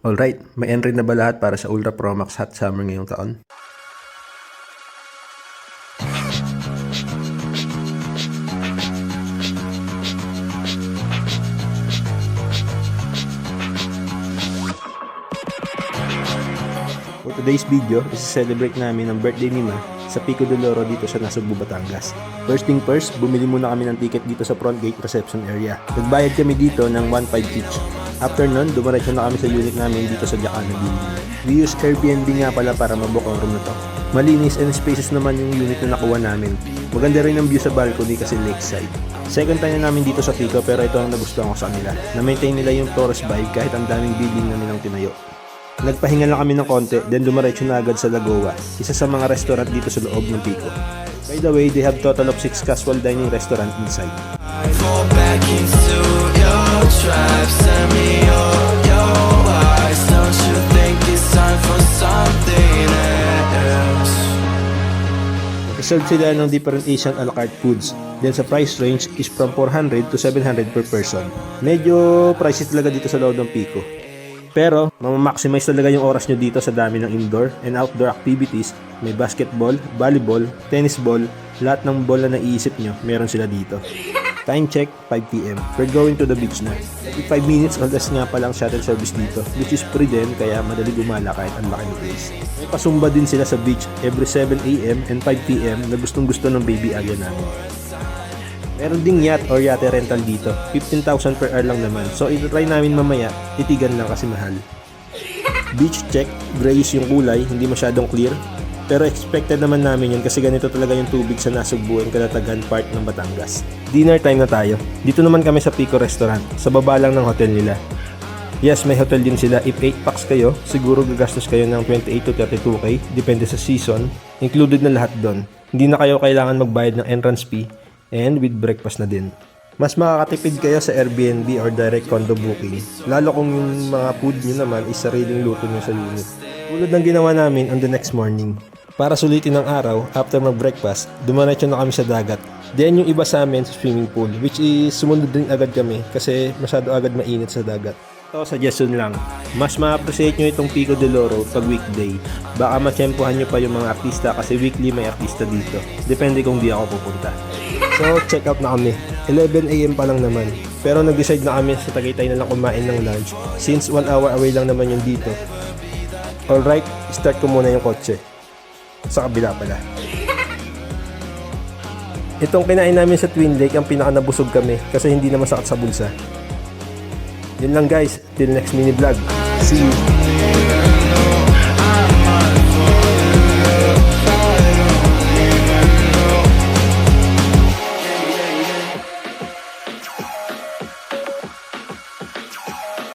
Alright, may entry na ba lahat para sa Ultra Pro Max Hot Summer ngayong taon? For today's video, isi-celebrate namin ang birthday ni Ma sa Pico de Oro dito sa Nasugbu, Batangas. First thing first, bumili muna kami ng ticket dito sa front gate reception area. Nagbayad kami dito ng 1.5 each. After nun, dumiretso na kami sa unit namin dito sa Jacana building. We use Airbnb nga pala para mabook ang room na to. Malinis and spacious naman yung unit na nakuha namin. Maganda rin ang view sa balcony kasi lakeside. Second time na namin dito sa Pico pero ito ang nagustuhan ko sa kanila. Na-maintain nila yung tourist vibe kahit ang daming building na nilang tinayo. Nagpahinga lang kami ng konti, then dumiretso na agad sa Lagoa, isa sa mga restaurant dito sa loob ng Pico. By the way, they have total of 6 casual dining restaurant inside. Reserve sila ng different Asian a la carte foods. Then sa price range is from 400 to 700 per person. Medyo pricey talaga dito sa loob ng Pico. Pero, mamamaximize talaga yung oras nyo dito sa dami ng indoor and outdoor activities. May basketball, volleyball, tennis ball, lahat ng ball na naiisip nyo, meron sila dito. Time check, 5 PM. We're going to the beach na. Every 5 minutes, unless nga palang shuttle service dito, which is free din, kaya madali gumala kahit ang laki ng place. May pasumba din sila sa beach every 7 AM and 5 PM na gustong gusto ng baby Alia namin. Meron ding yacht or yate rental dito. 15,000 per hour lang naman. So ito-try namin mamaya, titigan lang kasi mahal. Beach check, grayish yung kulay, hindi masyadong clear. Pero expected naman namin yun kasi ganito talaga yung tubig sa Nasugbu and Calatagan part ng Batangas. Dinner time na tayo. Dito naman kami sa Pico Restaurant, sa baba lang ng hotel nila. Yes, may hotel din sila. If 8 packs kayo, siguro gagastos kayo ng 28 to 32k, depende sa season. Included na lahat doon. Hindi na kayo kailangan magbayad ng entrance fee. And with breakfast na din. Mas makakatipid kayo sa Airbnb or direct condo booking. Lalo kung yung mga food nyo naman is sariling luto nyo sa unit. Tulad ng ginawa namin on the next morning. Para sulitin ang araw, after mag-breakfast, dumiretso na kami sa dagat. Then yung iba sa amin sa swimming pool, which is sumunod din agad kami kasi masyado agad mainit sa dagat. Ito, suggestion lang. Mas ma-appreciate nyo itong Pico de Oro pag weekday. Baka matsyempohan nyo pa yung mga artista kasi weekly may artista dito. Depende kung di ako pupunta. So, check out na kami. 11 AM pa lang naman. Pero nag-decide na kami sa Tagaytay na lang kumain ng lunch since 1 hour away lang naman yung dito. Alright, start ko muna yung kotse. Sa kabila pala. Itong kinain namin sa Twin Lake ang pinaka nabusog kami kasi hindi na masakit sa bulsa. Yun lang guys, till next mini vlog. See you!